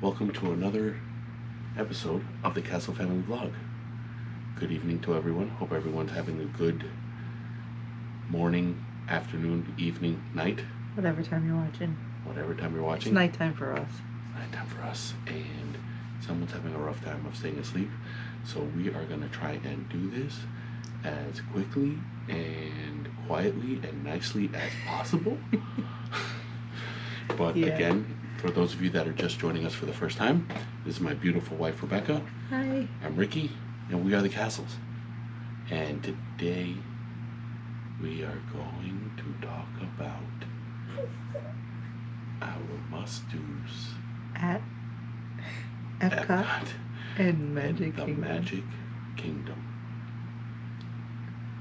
Welcome to another episode of the Castle Family Vlog. Good evening to everyone. Hope everyone's having a good morning, afternoon, evening, night. Whatever time you're watching. Whatever time you're watching. It's nighttime for us. It's nighttime for us, and someone's having a rough time of staying asleep. So we are going to try and do this as quickly and quietly and nicely as possible. But again, for those of you that are just joining us for the first time, this is my beautiful wife, Rebecca. Hi. I'm Ricky, and we are the Castles. And today, we are going to talk about our must-dos At Epcot and Magic the Kingdom. Magic Kingdom.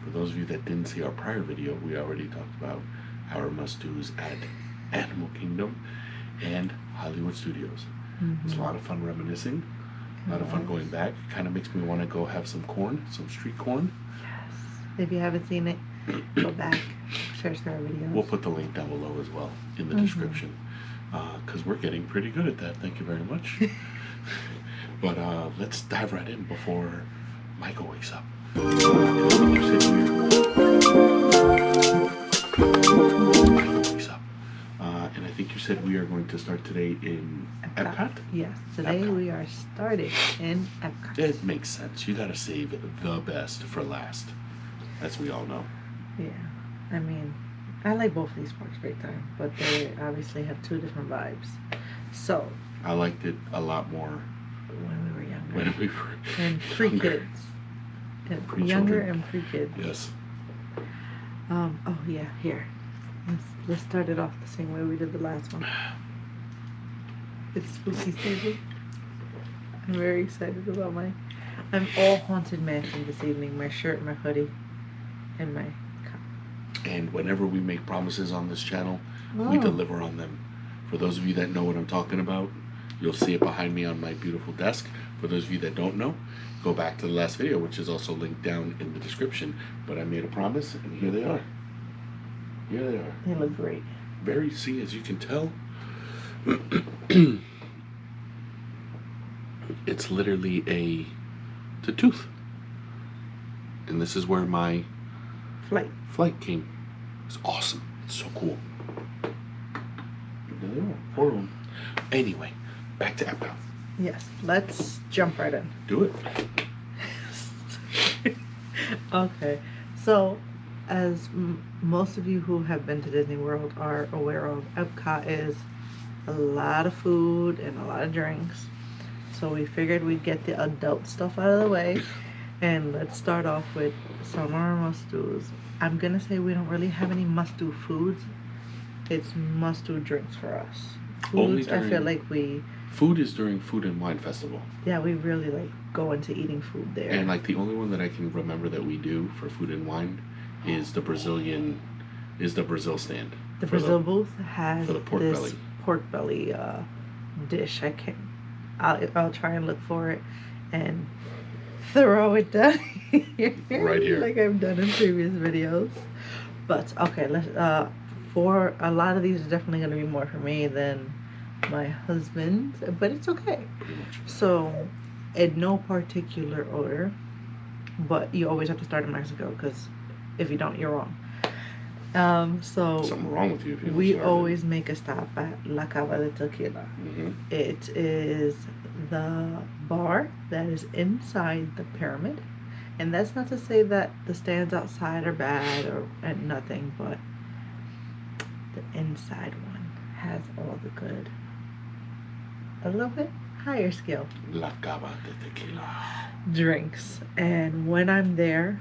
For those of you that didn't see our prior video, we already talked about our must-dos at Animal Kingdom and Hollywood Studios. It's a lot of fun reminiscing, a lot of fun going back. Kind of makes me want to go have some corn, some street corn. Yes. If you haven't seen it, go back, search our videos. We'll put the link down below as well in the description, because we're getting pretty good at that. Thank you very much. But let's dive right in before Michael wakes up. And I think you said we are going to start today in Epcot? Yes, today Epcot. we are starting in Epcot. It makes sense. You gotta save the best for last, as we all know. Yeah, I mean, I like both of these parks big time, but they obviously have two different vibes. So, I liked it a lot more when we were younger. when we were And pre-kids. And younger Pre-children. and pre-kids. Yes. Oh yeah, here. Let's start it off the same way we did the last one. It's spooky season. I'm very excited about I'm all Haunted Mansion this evening. My shirt, my hoodie, and my cup. And whenever we make promises on this channel, we deliver on them. For those of you that know what I'm talking about, you'll see it behind me on my beautiful desk. For those of you that don't know, go back to the last video, which is also linked down in the description. But I made a promise, and here they are. Here they are. They look great. Very, see, as you can tell, it's literally a tooth. And this is where my flight came. It's awesome. It's so cool. There they are. 4 of them. Anyway, back to Epcot. Yes, let's jump right in. Do it. Okay, so as most of you who have been to Disney World are aware of, Epcot is a lot of food and a lot of drinks. So we figured we'd get the adult stuff out of the way, and let's start off with some of our must-dos. I'm gonna say we don't really have any must-do foods. It's must-do drinks for us. Foods, I feel like food is during Food and Wine Festival. Yeah, we really like go into eating food there. And like the only one that I can remember that we do for Food and Wine is the Brazil stand. The Brazil booth has for the pork belly dish. I'll try and look for it and throw it down right here, like I've done in previous videos. But okay, let's for a lot of these are definitely going to be more for me than my husband, but it's okay. So in no particular order, but you always have to start in Mexico, because if you don't, you're wrong. So something wrong with you if you we always make a stop at La Cava de Tequila. It is the bar that is inside the pyramid, and that's not to say that the stands outside are bad and nothing, but the inside one has all the good, a little bit higher scale La Cava de Tequila drinks. And when I'm there,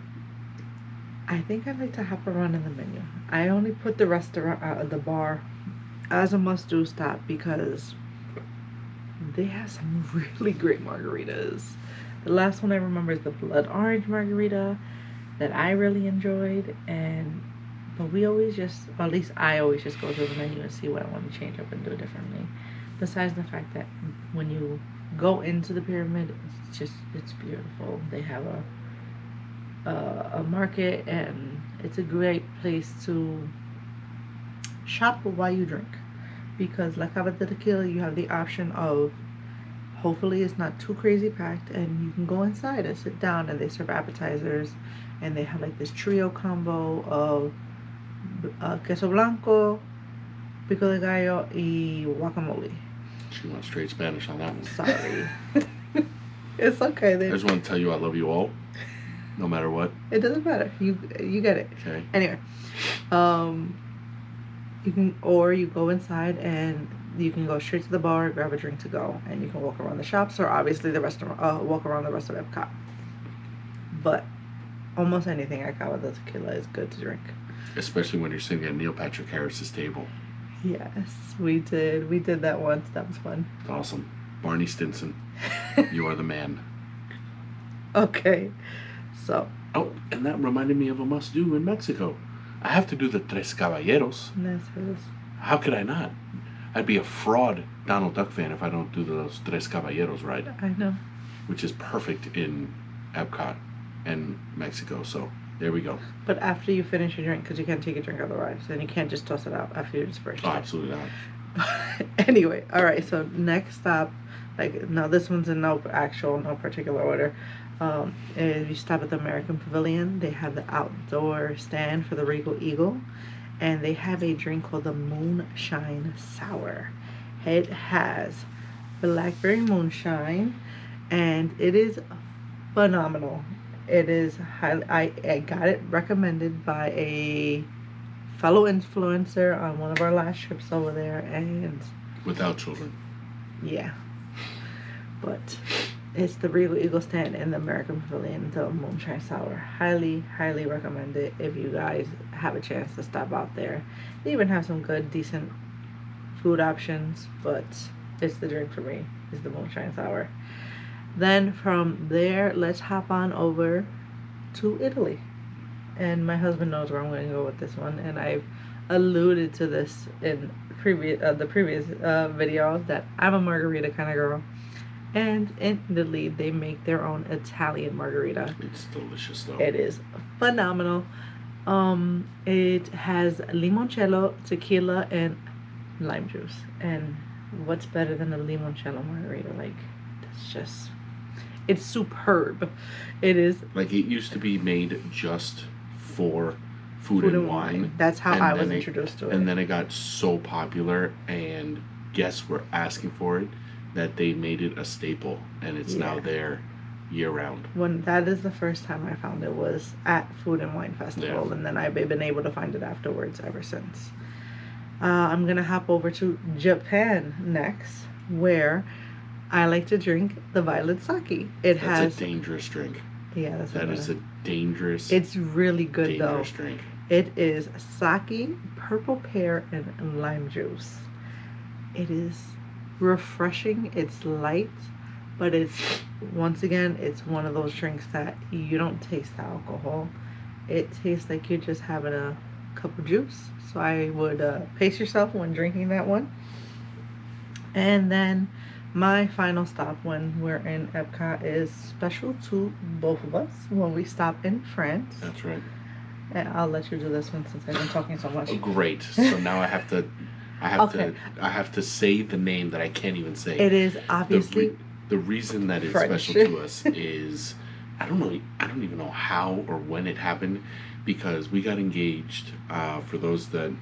I think I like to hop around in the menu. I only put the restaurant, the bar, as a must-do stop because they have some really great margaritas. The last one I remember is the blood orange margarita that I really enjoyed, but we always just, or at least I always just go to the menu and see what I want to change up and do differently. Besides the fact that when you go into the pyramid, it's beautiful. They have a market, and it's a great place to shop while you drink, because La Cava de Tequila, you have the option of Hopefully it's not too crazy packed, and you can go inside and sit down, and they serve appetizers, and they have like this trio combo of queso blanco, pico de gallo, y guacamole. She went straight Spanish on that one. Sorry. It's okay. I just want to tell you I love you all, no matter what. It doesn't matter. You get it. Okay. Anyway, you go inside and you can go straight to the bar, grab a drink to go, and you can walk around the shops, or obviously the restaurant, walk around the rest of Epcot. But almost anything I got with the tequila is good to drink. Especially when you're sitting at Neil Patrick Harris's table. Yes, we did. We did that once. That was fun. Awesome. Barney Stinson, you are the man. Okay, so. Oh, and that reminded me of a must-do in Mexico. I have to do the Tres Caballeros. How could I not? I'd be a fraud Donald Duck fan if I don't do those Tres Caballeros right. I know. Which is perfect in Epcot and Mexico, so there we go. But after you finish your drink, because you can't take a drink otherwise, and you can't just toss it out after you disperse. Oh, absolutely not. Anyway, all right, so next stop, no, this one's in no particular order. Is you stop at the American Pavilion. They have the outdoor stand for the Regal Eagle, and they have a drink called the Moonshine Sour. It has blackberry moonshine, and it is phenomenal. It is highly. I got it recommended by a fellow influencer on one of our last trips over there, and without children. Yeah, but it's the Regal Eagle stand in the American Pavilion, the Moonshine Sour. Highly, highly recommend it if you guys have a chance to stop out there. They even have some good, decent food options, but it's the drink for me. It's the Moonshine Sour. Then from there, let's hop on over to Italy. And my husband knows where I'm going to go with this one, and I've alluded to this in the previous video that I'm a margarita kind of girl. And in Italy, they make their own Italian margarita. It's delicious, though. It is phenomenal. It has limoncello, tequila, and lime juice. And what's better than a limoncello margarita? It's superb. It is. Like, it used to be made just for food and wine. That's how I was introduced to it. And then it got so popular, and guests were asking for it, that they made it a staple, and it's now there year-round. That is the first time I found it, was at Food and Wine Festival, and then I've been able to find it afterwards ever since. I'm going to hop over to Japan next, where I like to drink the violet sake. That's a dangerous drink. Yeah, that is a dangerous. It's really good dangerous drink. It is sake, purple pear, and lime juice. It is refreshing. It's light, but it's one of those drinks that you don't taste the alcohol. It tastes like you're just having a cup of juice. So I would pace yourself when drinking that one. And then my final stop when we're in Epcot is special to both of us when we stop in France. That's right. And I'll let you do this one since I've been talking so much. Oh, great. So now I have to say the name that I can't even say. It is obviously the reason that it's French. Special to us is I don't even know how or when it happened, because we got engaged. For those that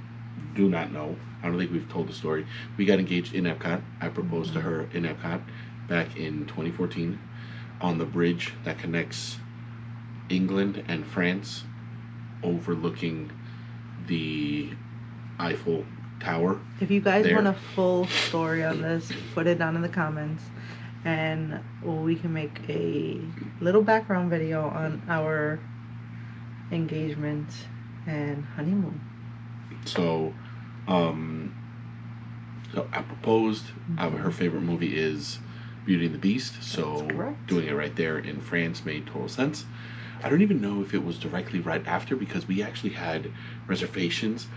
do not know, I don't think we've told the story. We got engaged in Epcot. I proposed to her in Epcot back in 2014 on the bridge that connects England and France, overlooking the Eiffel Tower. If you guys want a full story on this, put it down in the comments, and we can make a little background video on our engagement and honeymoon. So I proposed. Her favorite movie is Beauty and the Beast, so doing it right there in France made total sense. I don't even know if it was directly right after, because we actually had reservations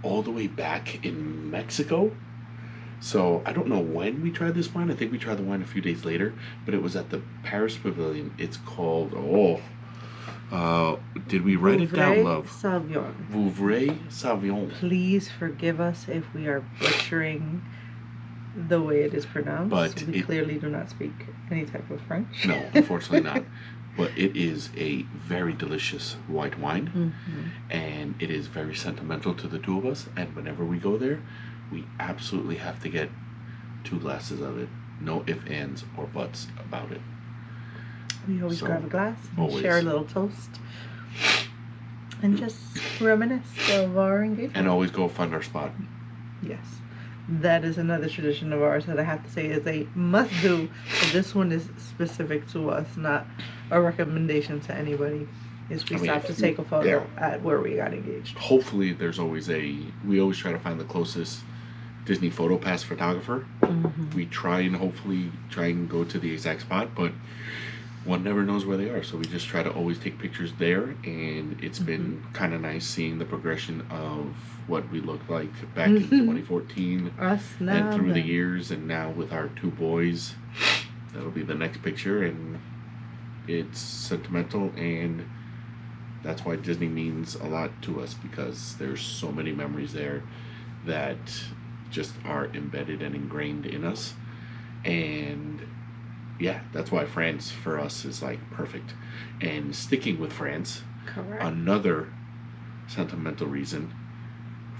all the way back in Mexico. So I don't know when we tried this wine. I think we tried the wine a few days later, but it was at the Paris Pavilion. It's called, did we write it down, love? Vouvray Savion. Please forgive us if we are butchering the way it is pronounced. But We clearly do not speak any type of French. No, unfortunately not. But it is a very delicious white wine, and it is very sentimental to the two of us. And whenever we go there, we absolutely have to get 2 glasses of it. No ifs, ands, or buts about it. We always grab a glass and always. share a little toast and just reminisce of our engagement. And always go find our spot. Yes. That is another tradition of ours that I have to say is a must do. But this one is specific to us, not a recommendation to anybody. Is we stop to take a photo at where we got engaged. Hopefully, there's always we always try to find the closest Disney Photo Pass photographer. We try and go to the exact spot, but one never knows where they are. So we just try to always take pictures there, and it's been kind of nice seeing the progression of what we looked like back in 2014 Us now, and through the years, and now with our 2 boys. That'll be the next picture, and it's sentimental, and that's why Disney means a lot to us, because there's so many memories there that just are embedded and ingrained in us. And yeah, that's why France for us is like perfect. And sticking with France, correct. Another sentimental reason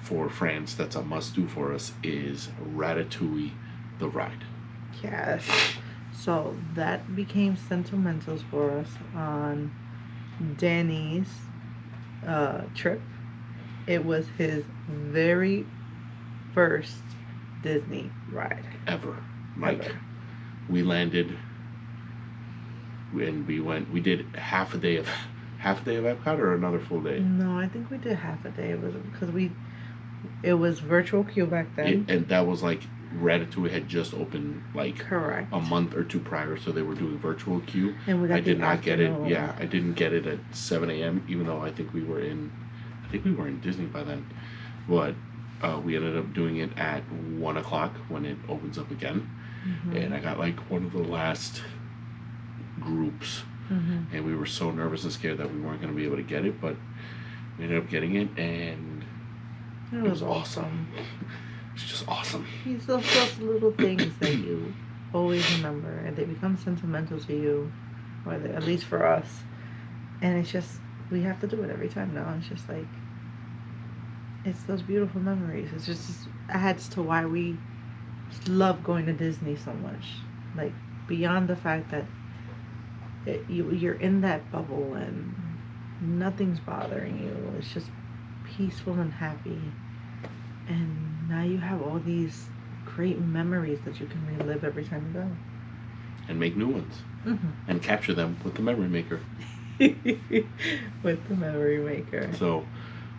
for France that's a must do for us is Ratatouille the ride. Yes. So that became sentimentals for us on Danny's trip. It was his very first Disney ride Ever. Like, Ever. we landed and we did half a day of Epcot, or another full day? No, I think we did half a day. It was because it was virtual queue back then. And that was like Ratatouille had just opened like Correct. a month or 2 prior, so they were doing virtual queue. And we got I did not get it. afternoon. Yeah, I didn't get it at 7 a.m. Even though I think we were in Disney by then, but we ended up doing it at 1 o'clock when it opens up again, and I got like one of the last groups, and we were so nervous and scared that we weren't going to be able to get it, but we ended up getting it, and It was awesome. It's just awesome. These those little things that you always remember, and they become sentimental to you, or at least for us. And it's just, we have to do it every time now. It's just like, it's those beautiful memories. It's just adds to why we love going to Disney so much. Like, beyond the fact that you're in that bubble and nothing's bothering you. It's just peaceful and happy. And now you have all these great memories that you can relive every time you go. And make new ones. And capture them with the memory maker. With the memory maker. So,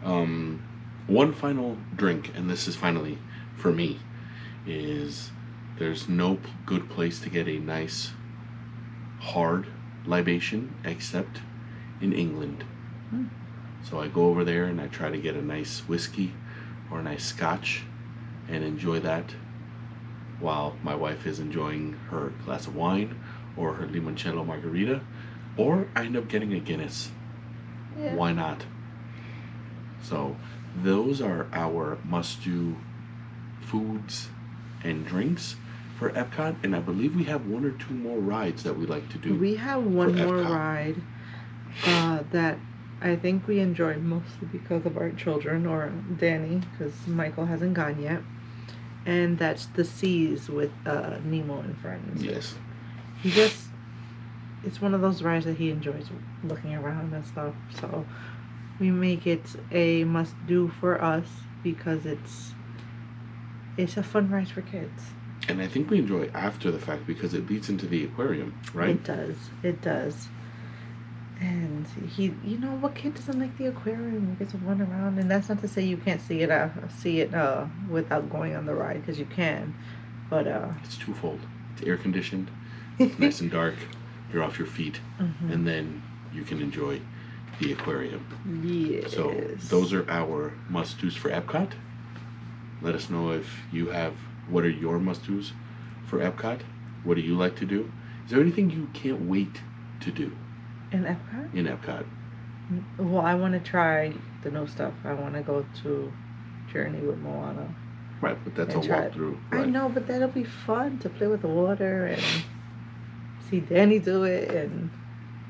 one final drink, and this is finally for me, is there's no good place to get a nice hard libation except in England. So I go over there and I try to get a nice whiskey or a nice scotch and enjoy that while my wife is enjoying her glass of wine or her limoncello margarita, or I end up getting a Guinness. Yeah. Why not? So those are our must-do foods and drinks for Epcot, and I believe we have 1 or 2 more rides that we like to do. We have one for more Epcot. ride that I think we enjoyed mostly because of our children, or Danny, because Michael hasn't gone yet. And that's the Seas with Nemo and friends. Yes. It's one of those rides that he enjoys looking around and stuff. So we make it a must do for us because it's a fun ride for kids. And I think we enjoy after the fact because it leads into the aquarium, right? It does. And what kid doesn't like the aquarium? You get to run around, and that's not to say you can't see it without going on the ride, because you can. But it's twofold. It's air conditioned, it's nice and dark. You're off your feet, and then you can enjoy the aquarium. Yes. So those are our must-dos for Epcot. Let us know if you have. What are your must-dos for Epcot? What do you like to do? Is there anything you can't wait to do in Epcot? In Epcot. Well, I want to try the new stuff. I want to go to Journey with Moana. Right, but that's a and try it. walkthrough, I right? know, but that'll be fun to play with the water and see Danny do it and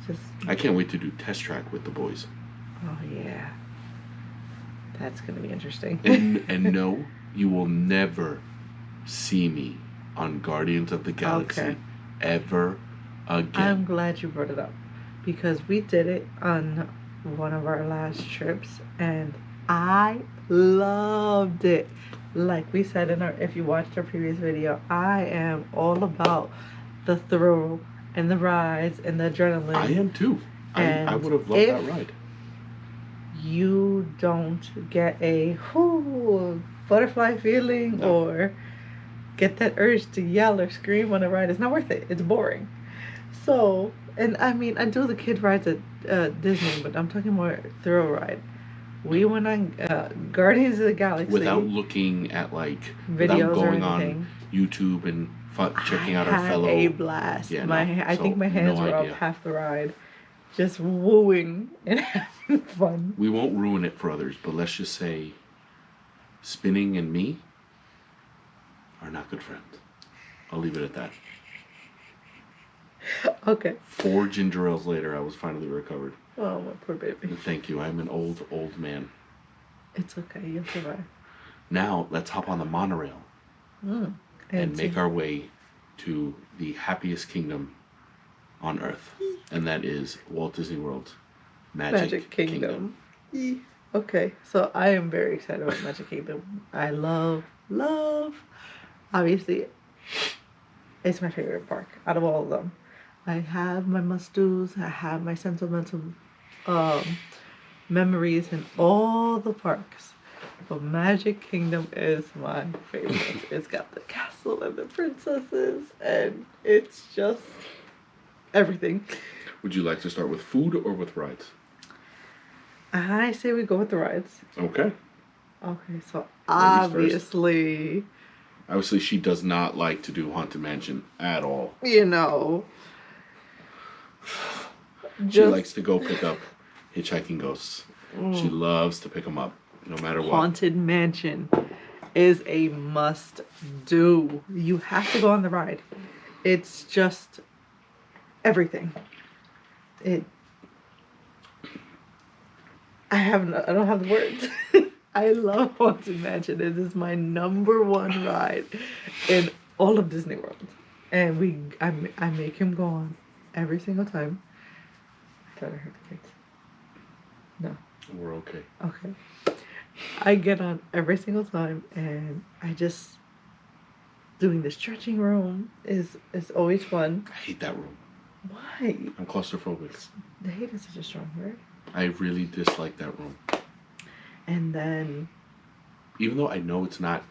just. I can't wait to do test track with the boys. Oh yeah, that's gonna be interesting. And no, you will never see me on Guardians of the Galaxy Okay. ever I'm again. glad you brought it up because we did it on one of our last trips and I loved it. Like we said in our, if you watched our previous video, I am all about the thrill and the rides and the adrenaline. I am too. I And would have loved if that ride. you don't get a butterfly feeling No. or get that urge to yell or scream on a ride, it's not worth it. It's boring. So, and I mean, I do the kid rides at Disney, but I'm talking more thrill ride. We went on Guardians of the Galaxy Without looking at like, videos without or going on anything. YouTube and checking out I our had fellow. a blast. Yeah, My, no. I think my hands no were idea. up half the ride, just wooing and having fun. We won't ruin it for others, but let's just say, spinning and me are not good friends. I'll leave it at that. Okay. 4 ginger ales later, I was finally recovered. Oh, my poor baby. And thank you. I'm an old man. It's okay. You'll survive. Now let's hop on the monorail and make our way to the happiest kingdom on Earth, and that is Walt Disney World's Magic Kingdom. Okay, so I am very excited about Magic Kingdom. I love, obviously, it's my favorite park out of all of them. I have my must-dos, I have my sentimental memories in all the parks. But Magic Kingdom is my favorite. It's got the castle and the princesses, and it's just everything. Would you like to start with food or with rides? I say we go with the rides. Okay. Okay, so Obviously, she does not like to do Haunted Mansion at all. you know, She likes to go pick up hitchhiking ghosts. She loves to pick them up, no matter what. Haunted Mansion is a must do. You have to go on the ride. It's just everything. I don't have the words. I love Haunted Mansion. It is my number one ride in all of Disney World. And I make him go on every single time. I thought I heard the kids. No. We're okay. Okay. I get on every single time and I just doing the stretching room is always fun. I hate that room. Why? I'm claustrophobic. The hate is such a strong word. I really dislike that room. And then, even though I know it's not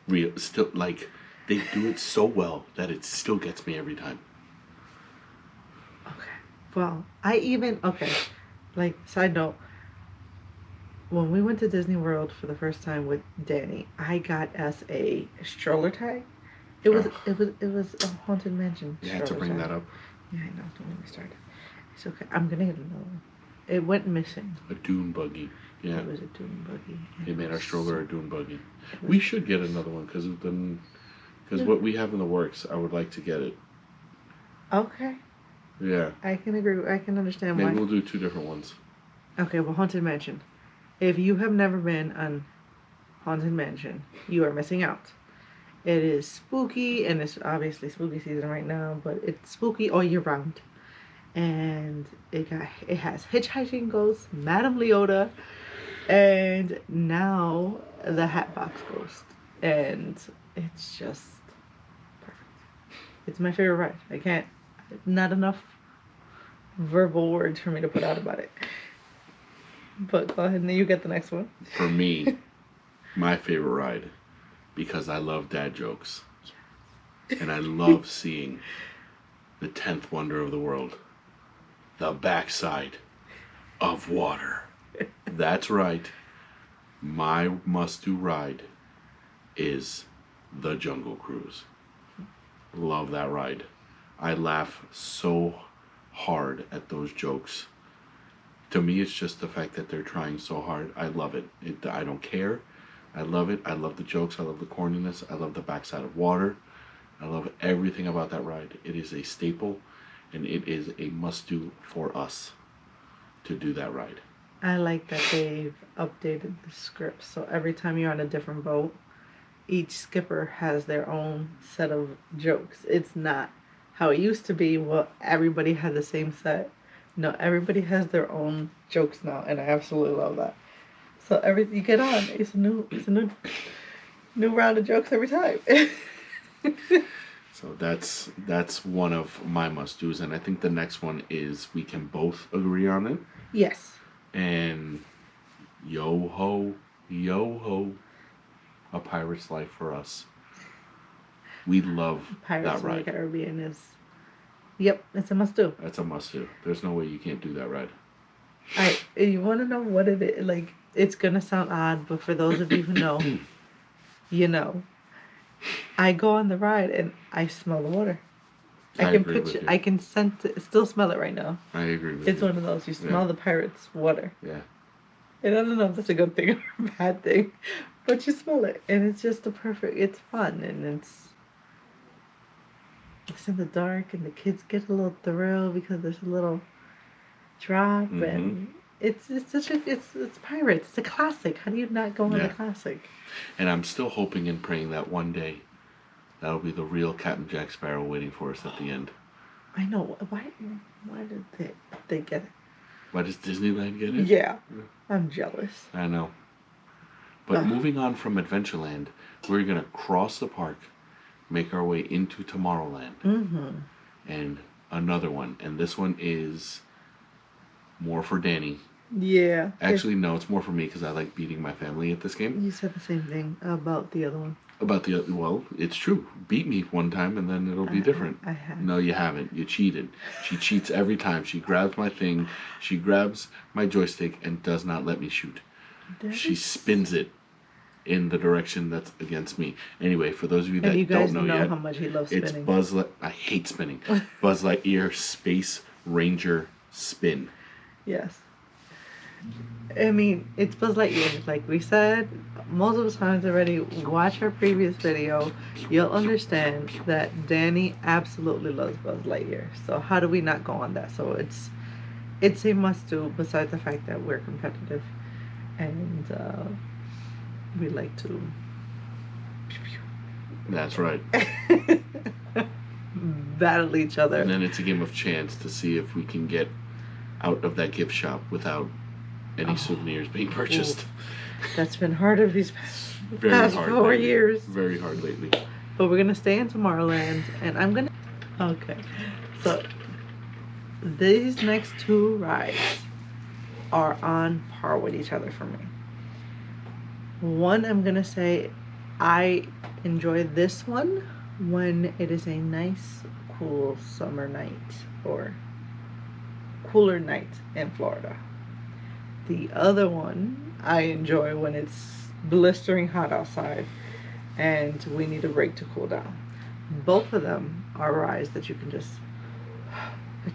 real, still, like, they do it so well that it still gets me every time. okay. Well, like, side note, when we went to Disney World for the first time with Danny, I got us a stroller tag. It was a Haunted Mansion. You had to bring that up. Yeah, I know. Don't let me start. It's okay. I'm gonna get another one. It went missing. A dune buggy. Yeah. It was a dune buggy. They made our stroller a dune buggy. We should get another one because what we have in the works, I would like to get it. Okay. Yeah. I can agree. I can understand why. Maybe we'll do 2 different ones. Okay, well, Haunted Mansion. If you have never been on Haunted Mansion, you are missing out. It is spooky, and it's obviously spooky season right now, but it's spooky all year round. And it has hitchhiking ghosts, Madame Leota, and now the Hatbox Ghost, and it's just perfect. It's my favorite ride. I can't. Not enough verbal words for me to put out about it. But go ahead and you get the next one. For me, my favorite ride, because I love dad jokes, and I love seeing the 10th wonder of the world, the backside of water. That's right. My must-do ride is the Jungle Cruise. Love that ride. I laugh so hard at those jokes. To me, it's just the fact that they're trying so hard. I love it. I don't care I love it. I love the jokes. I love the corniness. I love the backside of water. I love everything about that ride. It is a staple, and it is a must-do for us to do that ride. I like that they've updated the script, so every time you're on a different boat, each skipper has their own set of jokes. It's not how it used to be. Well, everybody had the same set. No, everybody has their own jokes now, and I absolutely love that. So every you get on, it's a new round of jokes every time. So that's one of my must-dos, and I think the next one is we can both agree on it. Yes. And yo ho, a pirate's life for us. We love Pirates that of the ride. Caribbean is. Yep, it's a must do. That's a must-do. There's no way you can't do that ride. Alright, you want to know what it is? Like, it's gonna sound odd, but for those of you who know, you know. I go on the ride and I smell the water. I can agree with picture, you. I can sense it, still smell it right now. I agree with It's you. one of those, you smell the pirate's water. Yeah. And I don't know if that's a good thing or a bad thing, but you smell it. And it's just it's fun. And it's in the dark and the kids get a little thrill because there's a little drop. Mm-hmm. And it's pirates. It's a classic. How do you not go on the classic? And I'm still hoping and praying that one day that'll be the real Captain Jack Sparrow waiting for us at the end. I know. Why did they get it? Why does Disneyland get it? Yeah. I'm jealous. I know. But moving on from Adventureland, we're going to cross the park, make our way into Tomorrowland. Mm-hmm. And another one. And this one is more for Danny. Yeah. Actually, no, it's more for me because I like beating my family at this game. You said the same thing about the other one. About the other, well, it's true. Beat me one time and then it'll be different. I have. No, you haven't. You cheated. She cheats every time. She grabs my thing, she grabs my joystick and does not let me shoot. She spins it in the direction that's against me. Anyway, for those of you that you guys don't know yet, how much he loves it's spinning. I hate spinning. Buzz Lightyear Space Ranger Spin. Yes. I mean, it's Buzz Lightyear. Like we said multiple times already, watch our previous video. You'll understand that Danny absolutely loves Buzz Lightyear. So how do we not go on that? So it's a must-do, besides the fact that we're competitive. And we like to... That's right. battle each other. And then it's a game of chance to see if we can get out of that gift shop without any souvenirs being purchased. That's been harder these past 4 years. Very hard lately. But we're going to stay in Tomorrowland, and I'm going to... Okay. So, these next two rides are on par with each other for me. One, I'm going to say I enjoy this one when it is a nice, cool summer night or cooler night in Florida. The other one I enjoy when it's blistering hot outside and we need a break to cool down. Both of them are rides that you can just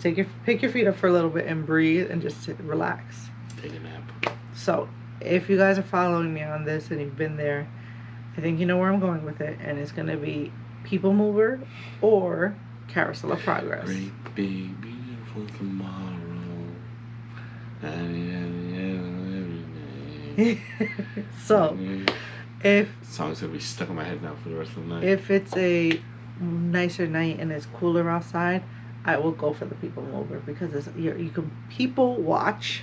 pick your feet up for a little bit and breathe and just sit, relax. Take a nap. So if you guys are following me on this and you've been there, I think you know where I'm going with it, and it's going to be People Mover or Carousel of Progress. Great big beautiful tomorrow. So if song's gonna be stuck in my head now for the rest of the night. If it's a nicer night and it's cooler outside, I will go for the People Mover because you can people watch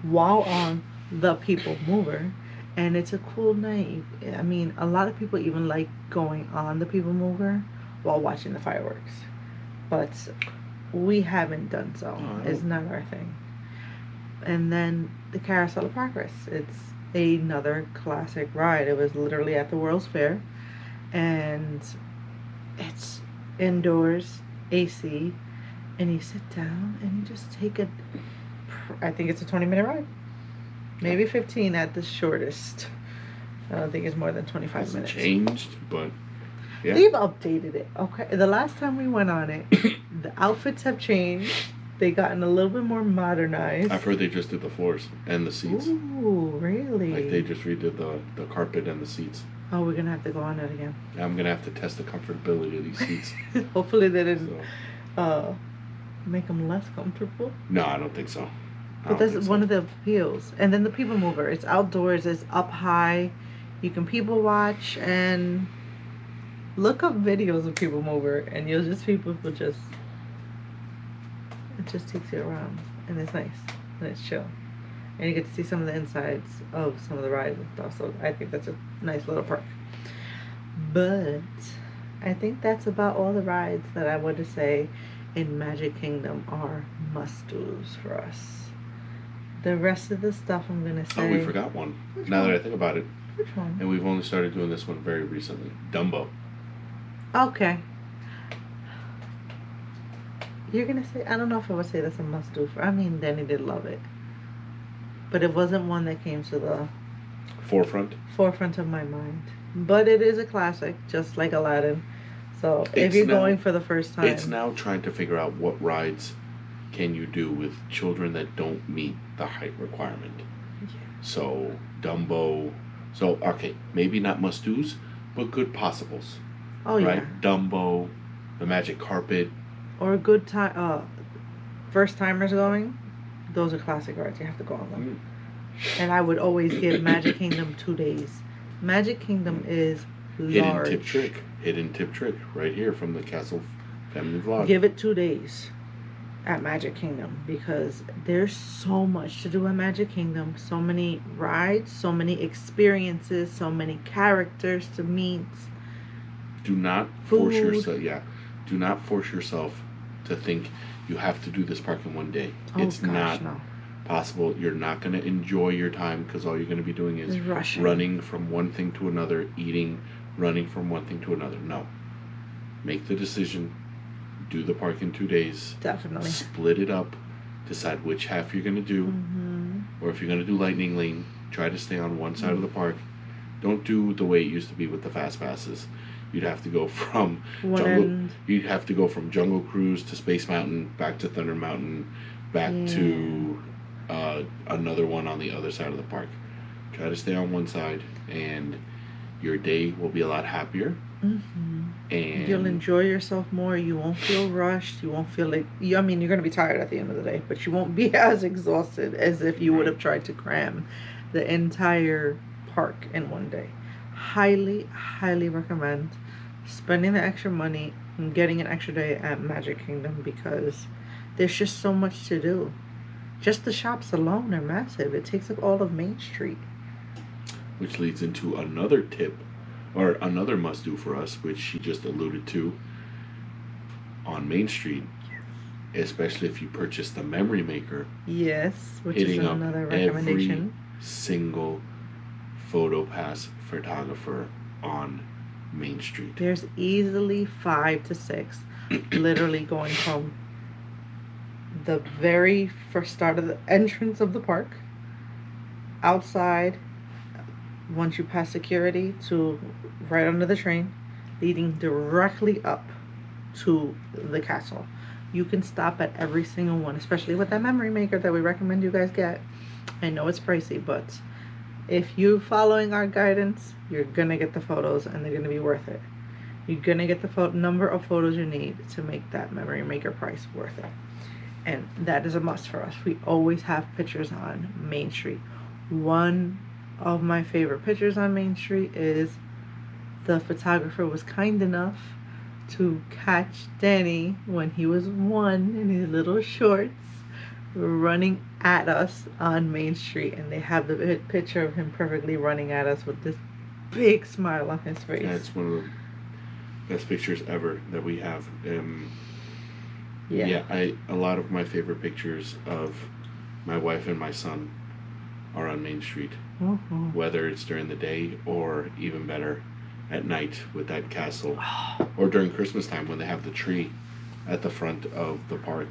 while on the People Mover, and it's a cool night. I mean, a lot of people even like going on the People Mover while watching the fireworks, but we haven't done so. It's not our thing. And then the Carousel of Progress. It's another classic ride. It was literally at the World's Fair, and it's indoors, AC, and you sit down and you just take I think it's a 20-minute ride. Maybe 15 at the shortest. I don't think it's more than 25 minutes. Changed, but yeah. They've updated it. Okay, the last time we went on it, the outfits have changed. They gotten a little bit more modernized. I've heard they just did the floors and the seats. Ooh, really? Like they just redid the carpet and the seats. Oh, we're gonna have to go on it again. I'm gonna have to test the comfortability of these seats. Hopefully they didn't make them less comfortable. No, I don't think so. But that's one of the appeals. And then the people mover. It's outdoors. It's up high. You can people watch and look up videos of people mover, and you'll just people will just. It just takes you around, and it's nice and it's chill, and you get to see some of the insides of some of the rides and stuff. So I think that's a nice little park. But I think that's about all the rides that I would say in Magic Kingdom are must-dos for us. The rest of the stuff I'm gonna say. Oh, we forgot one. Now that I think about it. Which one? And we've only started doing this one very recently. Dumbo. Okay. You're gonna say, I don't know if I would say that's a must-do for. I mean, Danny did love it, but it wasn't one that came to the forefront of my mind. But it is a classic, just like Aladdin. So if you're going for the first time, it's now trying to figure out what rides can you do with children that don't meet the height requirement. Yeah. So Dumbo. So okay, maybe not must-dos, but good possibles. Oh right? Yeah. Dumbo, the Magic Carpet. Or a good time, first timers going, those are classic rides. You have to go on them. And I would always give Magic Kingdom 2 days. Magic Kingdom is large. Hidden tip trick right here from the Castle Family Vlog. Give it 2 days at Magic Kingdom, because there's so much to do at Magic Kingdom. So many rides, so many experiences, so many characters to meet. Do not force yourself. Yeah, do not force yourself to think you have to do this park in 1 day. It's not possible. You're not going to enjoy your time, because all you're going to be doing is running from one thing to another, eating, running from one thing to another. No. Make the decision. Do the park in 2 days. Definitely. Split it up. Decide which half you're going to do. Mm-hmm. Or if you're going to do Lightning Lane, try to stay on one side of the park. Don't do the way it used to be with the fast passes. You'd have to go from Jungle Cruise to Space Mountain, back to Thunder Mountain, back to another one on the other side of the park. Try to stay on one side, and your day will be a lot happier. Mm-hmm. And you'll enjoy yourself more. You won't feel rushed. You won't feel like you're going to be tired at the end of the day, but you won't be as exhausted as if you would have tried to cram the entire park in 1 day. Highly, highly recommend spending the extra money and getting an extra day at Magic Kingdom, because there's just so much to do. Just the shops alone are massive. It takes up all of Main Street. Which leads into another tip, or another must-do for us, which she just alluded to, on Main Street, especially if you purchase the Memory Maker. Yes, which is another recommendation. Every single photo pass photographer on Main Street. There's easily 5 to 6, literally going from the very first start of the entrance of the park, outside, once you pass security, to right under the train, leading directly up to the castle. You can stop at every single one, especially with that Memory Maker that we recommend you guys get. I know it's pricey, but if you're following our guidance, you're gonna get the photos, and they're gonna be worth it. You're gonna get the number of photos you need to make that Memory Maker price worth it. And that is a must for us. We always have pictures on Main Street. One of my favorite pictures on Main Street is the photographer was kind enough to catch Danny when he was 1 in his little shorts running at us on Main Street, and they have the picture of him perfectly running at us with this big smile on his face. That's one of the best pictures ever that we have. A lot of my favorite pictures of my wife and my son are on Main Street. Mm-hmm. Whether it's during the day or even better at night with that castle, or during Christmas time when they have the tree at the front of the park.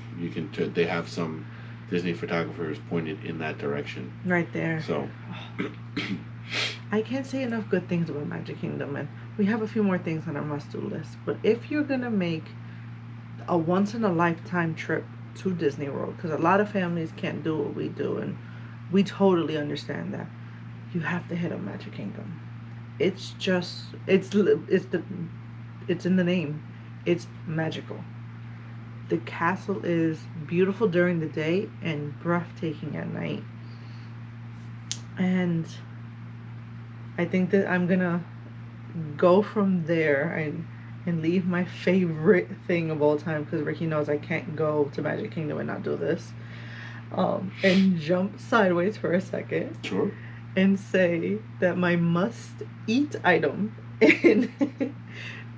They have some Disney photographers pointed in that direction. Right there. So I can't say enough good things about Magic Kingdom, and we have a few more things on our must-do list. But if you're gonna make a once-in-a-lifetime trip to Disney World, because a lot of families can't do what we do, and we totally understand that. You have to hit up Magic Kingdom. It's just it's in the name. It's magical. The castle is beautiful during the day and breathtaking at night. And I think that I'm gonna go from there and leave my favorite thing of all time, because Ricky knows I can't go to Magic Kingdom and not do this. And jump sideways for a second. Sure. And say that my must eat item in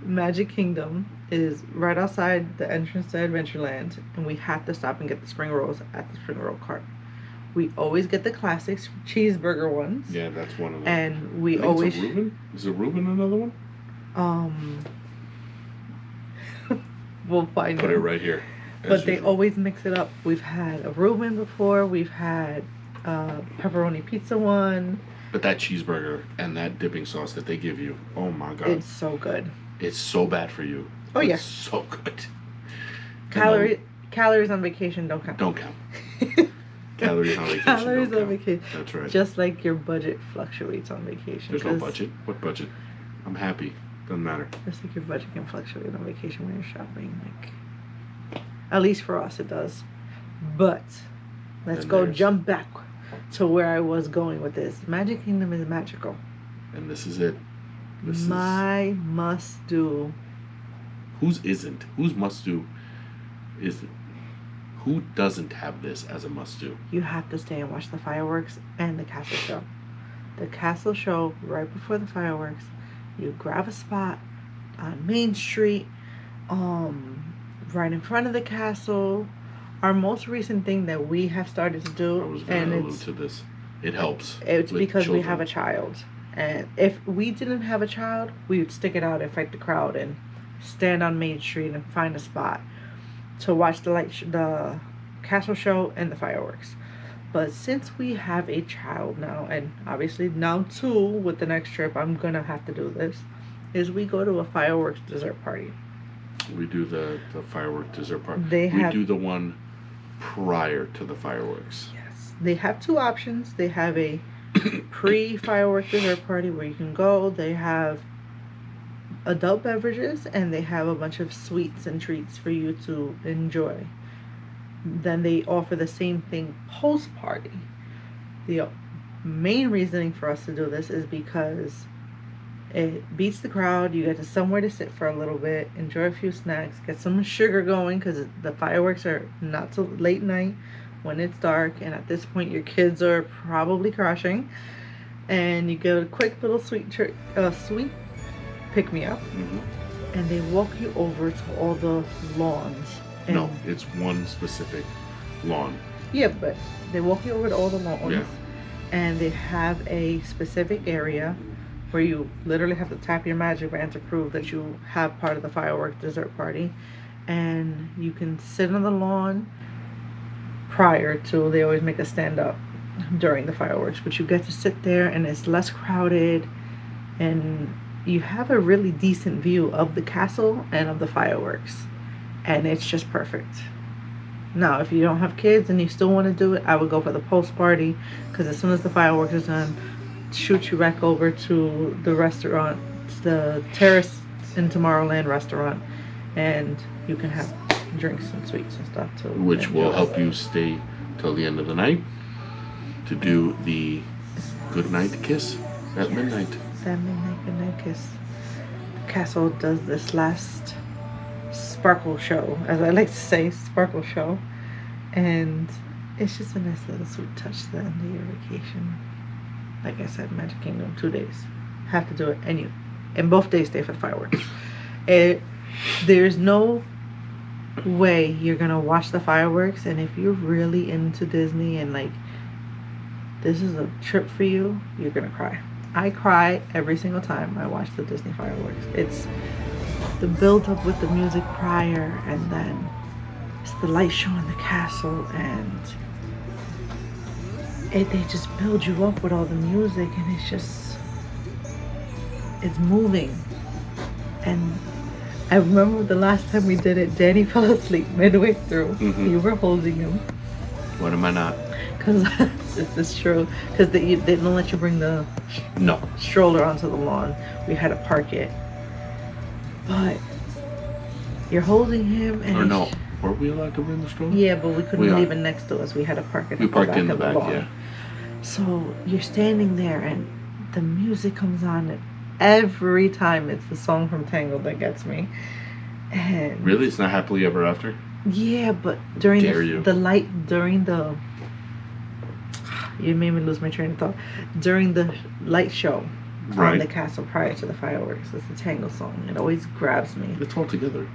Magic Kingdom is right outside the entrance to Adventureland, and we have to stop and get the spring rolls at the spring roll cart. We always get the classic cheeseburger ones. Yeah, that's one of them. And we always. It's a Reuben? Is a Reuben another one? We'll find Put it right here. But they always mix it up. We've had a Reuben before. We've had pepperoni pizza one. But that cheeseburger and that dipping sauce that they give you, oh my god, it's so good. It's so bad for you. Oh yeah, it's so good. Calories on vacation don't count. Don't count. Calories on vacation. Calories on vacation. That's right. Just like your budget fluctuates on vacation. There's no budget. What budget? I'm happy. Doesn't matter. Just like your budget can fluctuate on vacation when you're shopping. Like, at least for us, it does. But let's jump back to where I was going with this. Magic Kingdom is magical. And this is it. My must do. Whose isn't? Whose must do isn't? Who doesn't have this as a must do? You have to stay and watch the fireworks and the castle show. The castle show right before the fireworks. You grab a spot on Main Street, right in front of the castle. Our most recent thing that we have started to do, I was going to allude to this. It helps. It's because we have a child. And if we didn't have a child, we would stick it out and fight the crowd and stand on Main Street and find a spot to watch the castle show and the fireworks. But since we have a child now, and obviously now too with the next trip, I'm gonna have to do this, is we go to a fireworks dessert party. We do the firework dessert party. We do the one prior to the fireworks. Yes. They have two options. They have a pre-firework dessert party where you can go. They have adult beverages, and they have a bunch of sweets and treats for you to enjoy. Then they offer the same thing post-party. The main reasoning for us to do this is because it beats the crowd. You get somewhere to sit for a little bit, enjoy a few snacks, get some sugar going, because the fireworks are not till late night when it's dark, and at this point your kids are probably crashing, and you get a quick little sweet pick-me-up. Mm-hmm. And they walk you over to all the lawns. No, it's one specific lawn. Yeah, but they walk you over to all the lawns. Yeah. And they have a specific area where you literally have to tap your magic band to prove that you have part of the fireworks dessert party. And you can sit on the lawn prior to, they always make a stand up during the fireworks, but you get to sit there and it's less crowded, and you have a really decent view of the castle and of the fireworks, and it's just perfect. Now, if you don't have kids and you still want to do it, I would go for the post party, because as soon as the fireworks is done, shoot you back over to the restaurant, the Terrace in Tomorrowland restaurant, and you can have drinks and sweets and stuff too, which will help you stay till the end of the night to do the goodnight kiss at midnight. That midnight goodnight kiss. The castle does this last sparkle show, as I like to say, sparkle show, and it's just a nice little sweet touch to the end of your vacation. Like I said, Magic Kingdom, 2 days. Have to do it, and both days stay for the fireworks. There's no way you're gonna watch the fireworks, and if you're really into Disney and like this is a trip for you, you're gonna cry. I cry every single time I watch the Disney fireworks. It's the build up with the music prior, and then it's the light show in the castle, and they just build you up with all the music, and it's moving. And I remember the last time we did it, Danny fell asleep midway through. Mhm. You were holding him. What am I not? Because this is true. Because they didn't let you bring the No. stroller onto the lawn. We had to park it. But you're holding him and Or no. Were we allowed to bring the stroller? yeah, but we couldn't We leave are. it next to us. We had to park it We at the parked back in the of the back, lawn. yeah. So you're standing there and the music comes on, and every time it's the song from Tangled that gets me. And Really? It's not Happily Ever After? yeah, but during Dare you. the light, during the, you made me lose my train of thought. During the light show on Right. the castle prior to the fireworks, it's the Tangled song. It always grabs me. It's all together.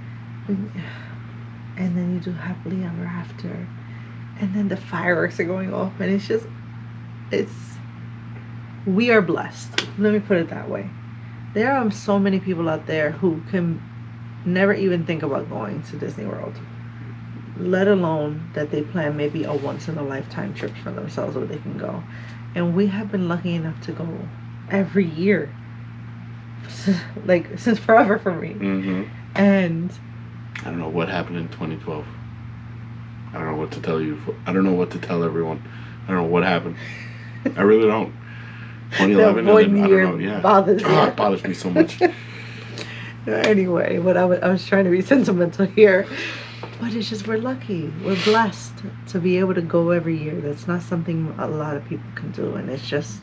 And then you do Happily Ever After, and then the fireworks are going off, and we are blessed. Let me put it that way. There are so many people out there who can never even think about going to Disney World, let alone that they plan maybe a once in a lifetime trip for themselves where they can go. And we have been lucky enough to go every year, like since forever for me. Mm-hmm. And I don't know what happened in 2012. I don't know what to tell you. I don't know what to tell everyone. I don't know what happened. I really don't. 2011 that one and then, year I don't know. Yeah. bothers me. It bothers me so much. Anyway, what I was trying to be sentimental here, but it's just we're lucky, we're blessed to be able to go every year. That's not something a lot of people can do, and it's just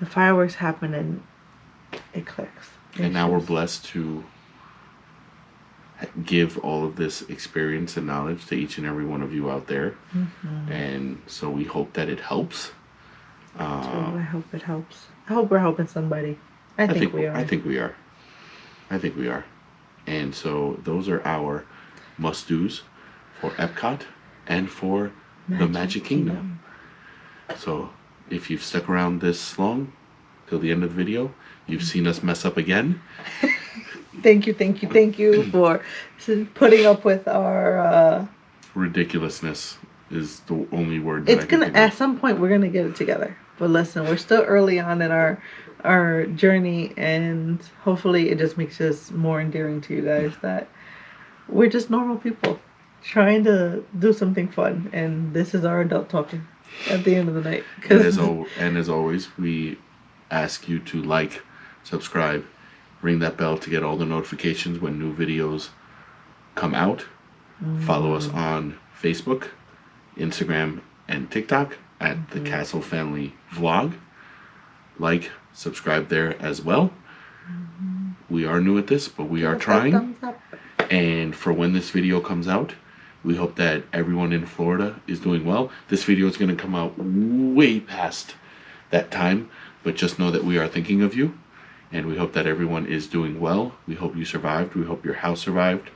the fireworks happen and it clicks. And now we're blessed to give all of this experience and knowledge to each and every one of you out there. Mm-hmm. And so we hope that it helps. I hope it helps. I hope we're helping somebody. I think we are. I think we are. I think we are. And so those are our must-dos for Epcot and for the Magic Kingdom. So if you've stuck around this long till the end of the video, you've seen us mess up again. Thank you for putting up with our ridiculousness is the only word that it's gonna at some point we're gonna get it together. But listen, we're still early on in our journey, and hopefully it just makes us more endearing to you guys that we're just normal people trying to do something fun, and this is our adult talking at the end of the night. And as always, we ask you to like, subscribe, ring that bell to get all the notifications when new videos come out. Follow us on Facebook, Instagram, and TikTok at the Castle Family Vlog. Like, subscribe there as well. We are new at this, but we are trying. Thumbs up. And for when this video comes out, we hope that everyone in Florida is doing well. This video is going to come out way past that time, but just know that we are thinking of you, and we hope that everyone is doing well. We hope you survived. We hope your house survived,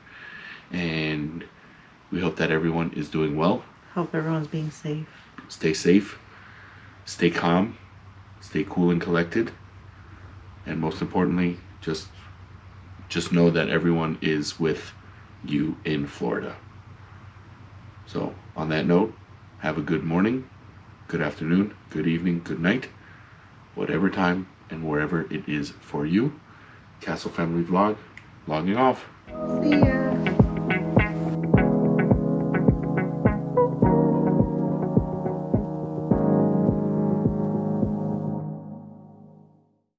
and we hope that everyone is doing well. Hope everyone's being safe. Stay safe, stay calm, stay cool and collected, and most importantly, just know that everyone is with you in Florida. So on that note, have a good morning, good afternoon, good evening, good night, whatever time and wherever it is for you. Castle Family Vlog, logging off. See ya.